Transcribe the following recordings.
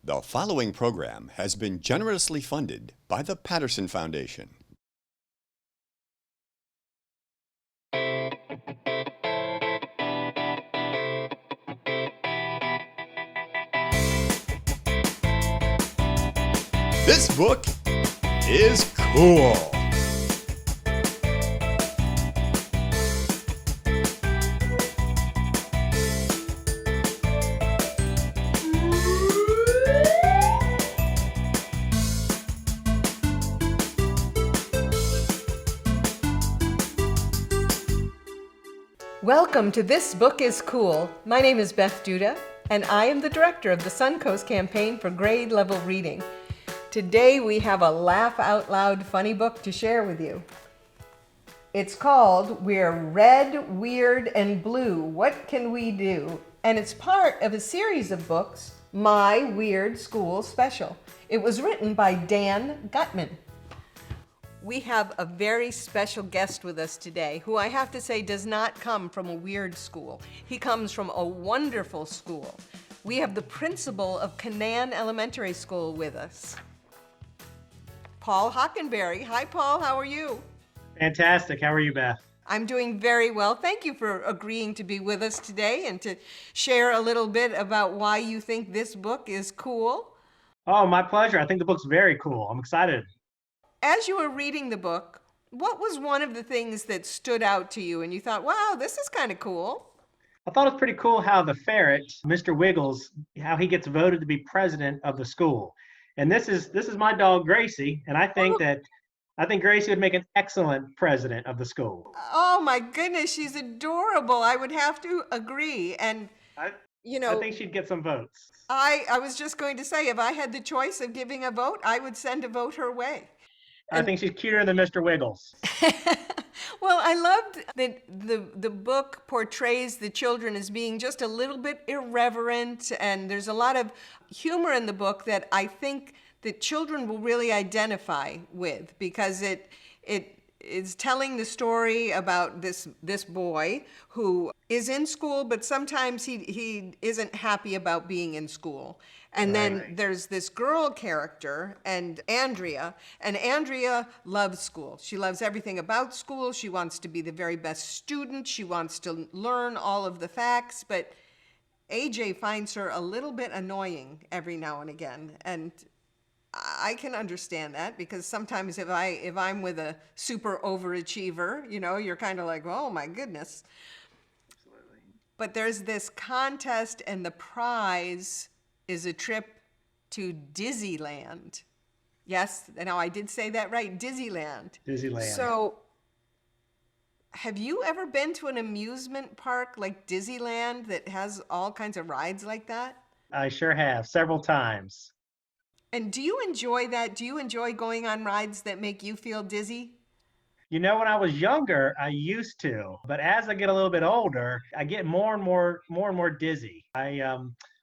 The following program has been generously funded by the Patterson Foundation. This book is cool. Welcome to This Book is Cool. My name is Beth Duda, and I am the director of the Suncoast Campaign for grade level reading. Today we have a laugh out loud funny book to share with you. It's called We're Red, Weird, and Blue. What Can We Do? And it's part of a series of books, My Weird School Special. It was written by Dan Gutman. We have a very special guest with us today who I have to say does not come from a weird school. He comes from a wonderful school. We have the principal of Kinnan Elementary School with us, Paul Hockenbury. Hi, Paul. How are you? Fantastic. How are you, Beth? I'm doing very well. Thank you for agreeing to be with us today and to share a little bit about why you think this book is cool. Oh, my pleasure. I think the book's very cool. I'm excited. As you were reading the book, what was one of the things that stood out to you and you thought, wow, this is kind of cool? I thought it was pretty cool how the ferret, Mr. Wiggles, how he gets voted to be president of the school. And this is my dog Gracie, and I think Gracie would make an excellent president of the school. Oh my goodness, she's adorable. I would have to agree. And I think she'd get some votes. I was just going to say, if I had the choice of giving a vote, I would send a vote her way. I think she's cuter than Mr. Wiggles. Well, I loved that the book portrays the children as being just a little bit irreverent, and there's a lot of humor in the book that I think that children will really identify with, because it is telling the story about this boy who is in school, but sometimes he isn't happy about being in school. And then there's this girl character, and Andrea loves school. She loves everything about school. She wants to be the very best student. She wants to learn all of the facts, but AJ finds her a little bit annoying every now and again. And I can understand that, because sometimes if I'm with a super overachiever, you're kind of like, oh my goodness. Absolutely. But there's this contest, and the prize is a trip to Disneyland. Yes, now I did say that right, Disneyland. Disneyland. So have you ever been to an amusement park like Disneyland that has all kinds of rides like that? I sure have, several times. And do you enjoy that? Do you enjoy going on rides that make you feel dizzy? When I was younger, I used to, but as I get a little bit older, I get more and more dizzy.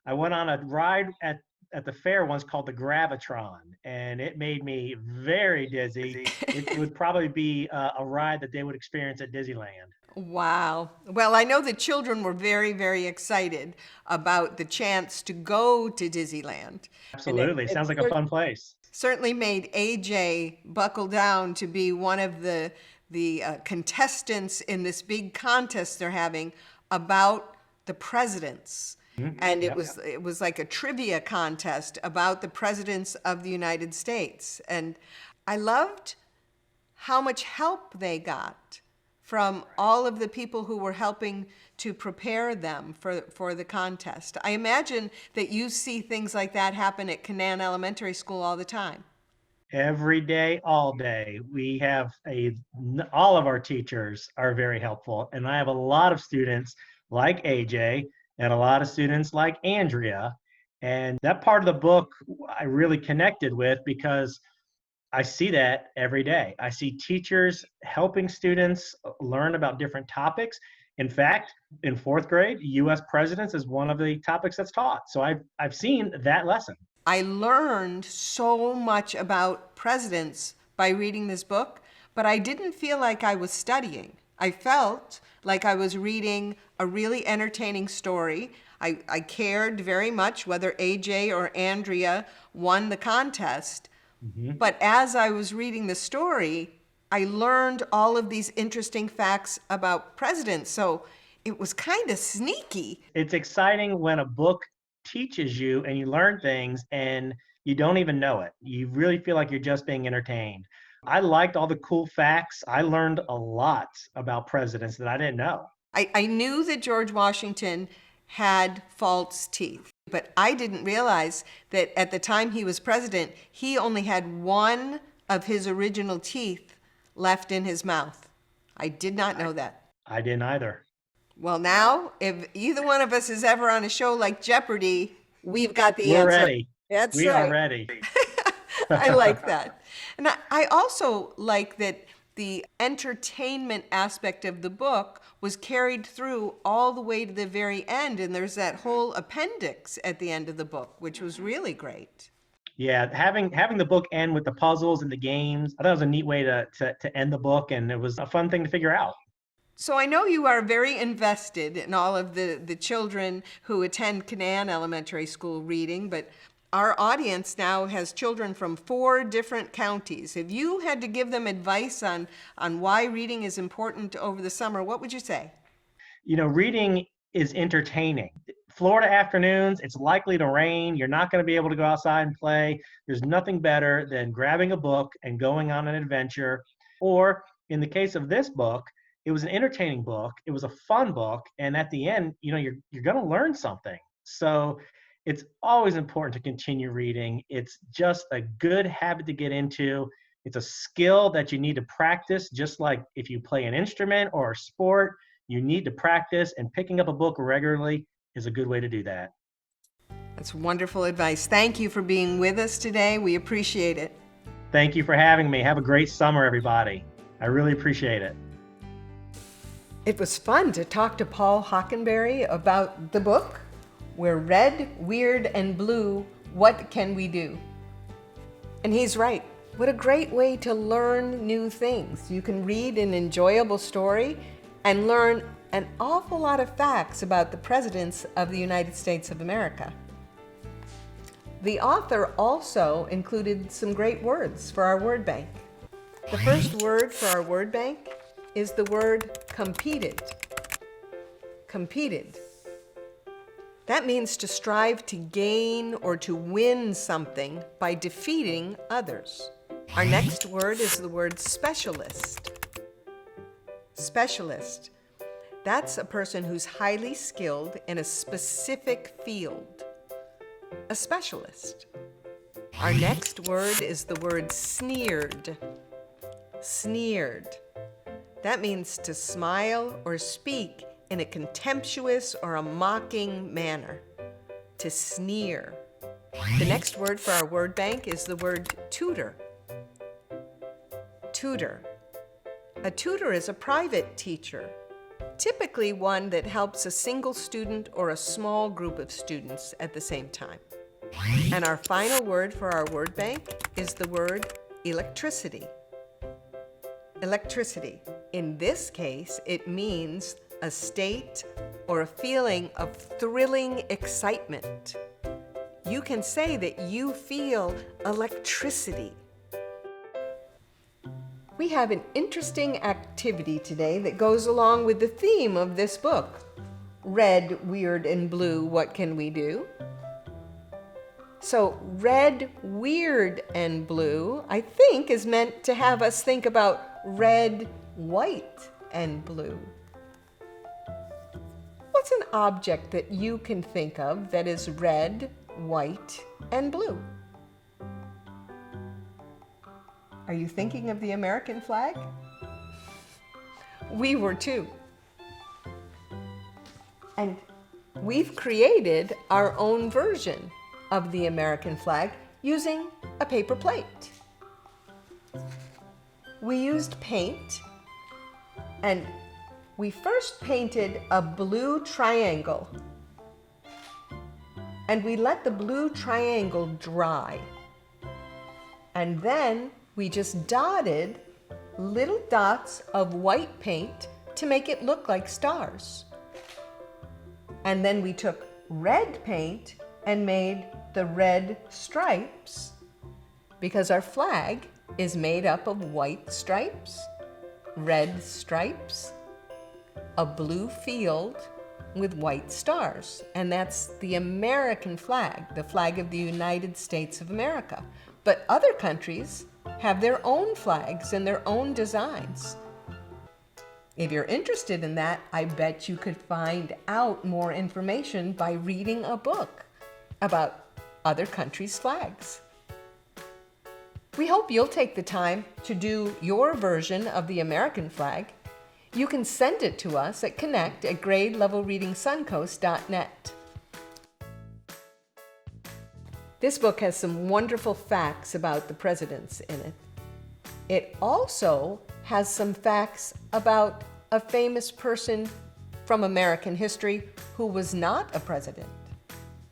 I went on a ride at the fair once called the Gravitron, and it made me very dizzy. It would probably be a ride that they would experience at Disneyland. Wow. Well, I know the children were very, very excited about the chance to go to Disneyland. Absolutely. Sounds like a fun place. Certainly made AJ buckle down to be one of the contestants in this big contest they're having about the presidents. Mm-hmm. And it was like a trivia contest about the presidents of the United States. And I loved how much help they got from all of the people who were helping to prepare them for the contest. I imagine that you see things like that happen at Kinnan Elementary School all the time. Every day, all day. We have all of our teachers are very helpful. And I have a lot of students like AJ and a lot of students like Andrea. And that part of the book I really connected with, because I see that every day. I see teachers helping students learn about different topics. In fact, in 4th grade, U.S. presidents is one of the topics that's taught. So I've seen that lesson. I learned so much about presidents by reading this book, but I didn't feel like I was studying. I felt like I was reading a really entertaining story. I cared very much whether AJ or Andrea won the contest. But as I was reading the story, I learned all of these interesting facts about presidents. So it was kind of sneaky. It's exciting when a book teaches you and you learn things and you don't even know it. You really feel like you're just being entertained. I liked all the cool facts. I learned a lot about presidents that I didn't know. I knew that George Washington had false teeth, but I didn't realize that at the time he was president, he only had one of his original teeth left in his mouth. I did not know that. I didn't either. Well, now, if either one of us is ever on a show like Jeopardy, we've got the We're answer. ready. That's We right. are ready. I like that. And I also like that the entertainment aspect of the book was carried through all the way to the very end. And there's that whole appendix at the end of the book, which was really great. Yeah, having the book end with the puzzles and the games, I thought it was a neat way to end the book, and it was a fun thing to figure out. So I know you are very invested in all of the children who attend Kinnan Elementary School reading, but our audience now has children from 4 different counties. If you had to give them advice on why reading is important over the summer, what would you say? You know, reading is entertaining. Florida afternoons, it's likely to rain. You're not going to be able to go outside and play. There's nothing better than grabbing a book and going on an adventure. Or in the case of this book, it was an entertaining book. It was a fun book. And at the end, you know, you're going to learn something. So it's always important to continue reading. It's just a good habit to get into. It's a skill that you need to practice, just like if you play an instrument or a sport, you need to practice, and picking up a book regularly is a good way to do that. That's wonderful advice. Thank you for being with us today. We appreciate it. Thank you for having me. Have a great summer, everybody. I really appreciate it. It was fun to talk to Paul Hockenbury about the book, We're Red, Weird, and Blue, What Can We Do? And he's right. What a great way to learn new things. You can read an enjoyable story and learn an awful lot of facts about the presidents of the United States of America. The author also included some great words for our word bank. The first word for our word bank is the word competed. Competed. That means to strive to gain or to win something by defeating others. Our next word is the word specialist. Specialist. That's a person who's highly skilled in a specific field. A specialist. Our next word is the word sneered. Sneered. That means to smile or speak in a contemptuous or a mocking manner. To sneer. The next word for our word bank is the word tutor. Tutor. A tutor is a private teacher, typically one that helps a single student or a small group of students at the same time. And our final word for our word bank is the word electricity. Electricity. In this case, it means a state or a feeling of thrilling excitement. You can say that you feel electricity. We have an interesting activity today that goes along with the theme of this book. Red, weird, and blue, what can we do? So red, weird, and blue, I think, is meant to have us think about red, white, and blue. What's an object that you can think of that is red, white, and blue? Are you thinking of the American flag? We were too. And we've created our own version of the American flag using a paper plate. We used paint, and we first painted a blue triangle, and we let the blue triangle dry. And then we just dotted little dots of white paint to make it look like stars. And then we took red paint and made the red stripes because our flag is made up of white stripes, red stripes, a blue field with white stars. And that's the American flag, the flag of the United States of America. But other countries have their own flags and their own designs. If you're interested in that, I bet you could find out more information by reading a book about other countries' flags. We hope you'll take the time to do your version of the American flag. You can send it to us at connect@grade-level-reading-suncoast.net. This book has some wonderful facts about the presidents in it. It also has some facts about a famous person from American history who was not a president.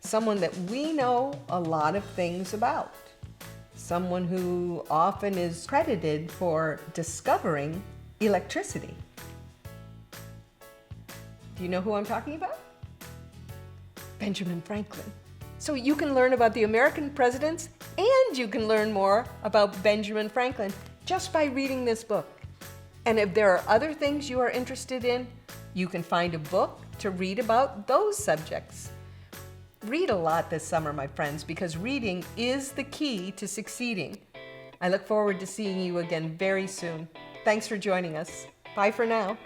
Someone that we know a lot of things about. Someone who often is credited for discovering electricity. Do you know who I'm talking about? Benjamin Franklin. So you can learn about the American presidents and you can learn more about Benjamin Franklin just by reading this book. And if there are other things you are interested in, you can find a book to read about those subjects. Read a lot this summer, my friends, because reading is the key to succeeding. I look forward to seeing you again very soon. Thanks for joining us. Bye for now.